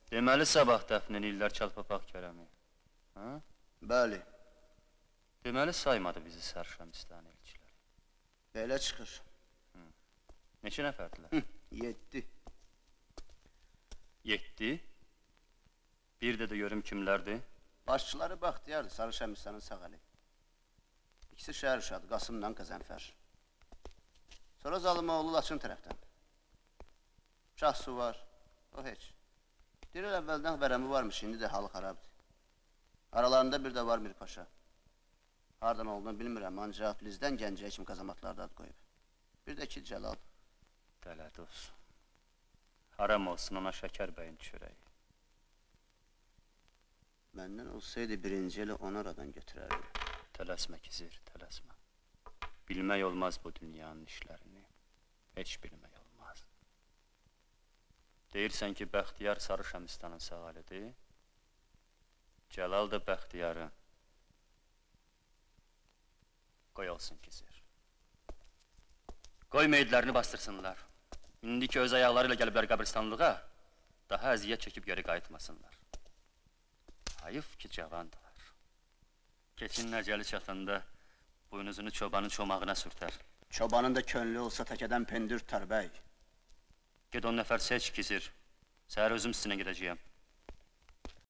Deməli sabah dəfn eləyirlər Çalpapaq Kərəmi. Bəli. Deməli saymadı bizi Sərşəmistan elçiləri. Belə çıxır. Neçə nəfərdilər? 7. 7? Bir də görüm kimlərdir? Başçıları Baxtiyardır, Sarışəmistanın sağ əli. İkisi şəhər uşadı, Qasımla Qəzənfər. Sonra Zalımoğlu Laçın tərəfdən. Şahsu var, o heç. Deyirlər əvvəldən vərəmi varmış, indi də halı xarabdır. Aralarında bir də var Mirpaşa. Hardan olduğunu bilmirəm, ancaq Bilizdən Gəncəyə kimi qazamatlarda ad qoyub. Bir də ki Cəlal. Dələd olsun. Haram olsun ona Şəkər bəyin çörəyi. Məndən olsaydı birinci eli onu aradan götürərdi. Tələsmə Kizir, tələsmə. Bilmək olmaz bu dünyanın işlərini. Heç bilmək olmaz. Deyirsən ki, Bəxtiyar Sarışəmistanın sağalıdır. Cəlal da Bəxtiyarı. Qoy olsun Kizir. Qoy meydlərini bastırsınlar. İndiki öz ayaqları ilə gəliblər qəbristanlığa, daha əziyyət çəkib geri qayıtmasınlar. Hayıf ki, cavandılar. Keçin nəcəli çatanda buynuzunu çobanın çomağına sürtər. Çobanın da könlü olsa təkədən pendir tutar bəy. Ged 10 nəfər seç Kizir. Səhər özüm sizinlə gedəcəyəm.